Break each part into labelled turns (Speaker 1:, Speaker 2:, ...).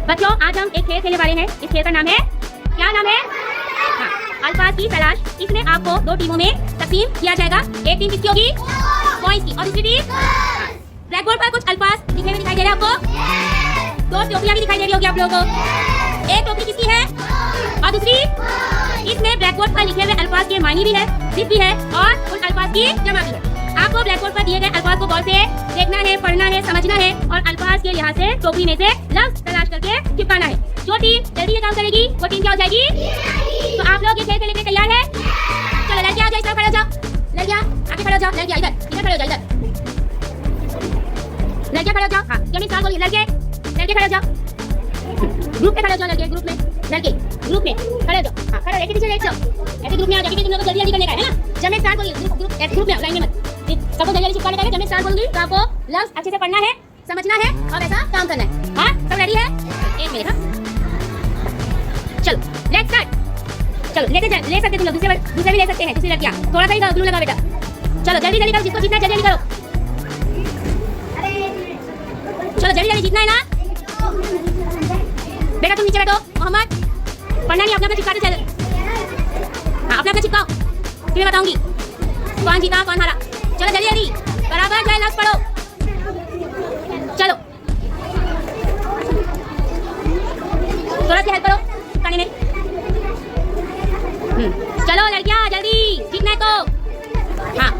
Speaker 1: बच्चों आज हम एक खेल खेलने वाले हैं। इस खेल का नाम है, क्या नाम है? हाँ, अल्फाज की तलाश। इसमें आपको दो टीमों में तकसीम किया जाएगा। एक टीम किसकी होगी? बॉयज की। और दूसरी टीम? ब्लैक बोर्ड पर कुछ अल्फाज लिखे हुए दिखाई दे रहे हैं आपको। दो टोपियां भी दिखाई दे रही होगी आप लोगों को। एक टोपी किसकी है और दूसरी? इसमें ब्लैक बोर्ड पर लिखे हुए अल्फाज के मानी भी है, जिप भी है और उन अल्फाज की जमा भी है। आपको ब्लैक बोर्ड पर दिए गए अल्फाज को गौर से देखना है, पढ़ना है, समझना है और अल्फाज के लिहाज से टोकरी में से लफ्ज तलाश करके चिपकाना है। जो टीम जल्दी ये काम करेगी वो टीम क्या हो जाएगी? तो आप लोग ये खेल खेलने के लिए तैयार है? चलो लड़कियां आ जाओ, इस तरफ खड़े हो जाओ। लड़कियां आगे खड़े हो जाओ। लड़कियां इधर खड़े हो जाओ, इधर। लड़कियां खड़े हो जाओ। हाँ, जमीन साथ बोलिए। लड़के खड़े हो जाओ। ग्रुप में खड़े हो जाओ। लड़के ग्रुप में, लड़के ग्रुप में खड़े हो जाओ। हाँ, खड़े एक पीछे एक सब ऐसे ग्रुप में आ जाओ, क्योंकि तुम लोग को जल्दी जल्दी करने का है ना। जमीन साथ बोलिए। ग्रुप में लाइन में मत, सबको जल्दी चिपकाने का है। जमीन साथ बोलूंगी तो आपको लफ्ज अच्छे से पढ़ना है, समझना है और ऐसा काम करना है। हाँ, सब रेडी है? एक मिनट। हाँ, चलो लेट्स स्टार्ट। चलो ले सकते तुम लोग, दूसरे भी ले सकते हैं। दूसरी लड़कियां थोड़ा सा ही ग्लू लगा बेटा। चलो जल्दी जल्दी करो, जिसको जीतना है जल्दी करो। चलो जल्दी जल्दी जीतना है ना बेटा। तुम नीचे बैठो। मोहम्मद पढ़ना नहीं, अपना चिपकाते चल। हाँ, अपना चिपकाओ, फिर मैं बताऊंगी कौन जीता कौन हारा। चलो जल्दी जल्दी बराबर जो है लफ्ज पढ़ो। चलो थोड़ा सी हेल्प करो चिपकाने में। चलो लड़कियां जल्दी जीतना है तो। हाँ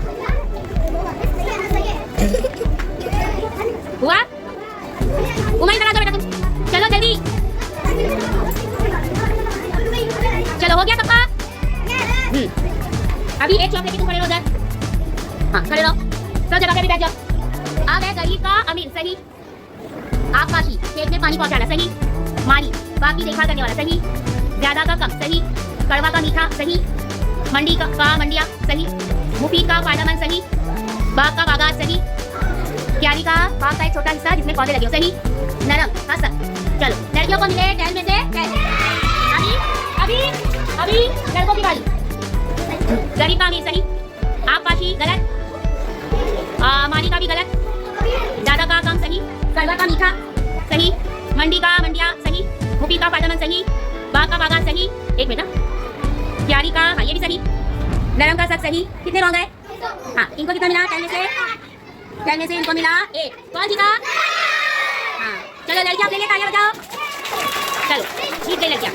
Speaker 1: हुआ? उमर बना दो बेटा तुम। चलो जल्दी। चलो हो गया सबका? अभी एक चौक लेके तुम खड़े रहो उधर। हाँ खड़े रहो, सब जगह पे भी बैठ जाओ। आ गए गरीब का अमीर, सही। आकाशी, खेत में पानी पहुंचाना, सही। मारी, बाकी देखभाल करने वाला, सही। ज्यादा का कम, सही। कड़वा का मीठा, सही। मंडी का मंडिया, सही। मुफीद का फायदेमंद, सही। बाग का बागात, सही। क्यारी का बाग का एक छोटा हिस्सा जिसमें पौधे लगे हो, सही। नरम, हंसक। चलो लड़कियों को मिले टहल में से टहल। अभी अभी अभी लड़कों की बारी। गरीब का अमीर, सही। आकाशी गलत। मारी का भी गलत। ज्यादा का कम, सही। कड़वा का मीठा, सही। मंडी का मंडिया, सही। मुफीद का फायदेमंद, सही। बाग का बागात, सही। एक मिनट। क्यारी का, हाँ ये भी सही। नरम का सच, सही। कितने रॉन्ग है? हाँ, इनको कितना मिला? 10 में से इनको मिला 1। कौन जीता? हाँ चलो लड़कियां अपने लिए तालियां बजाओ। चलो जीत गई लड़कियां।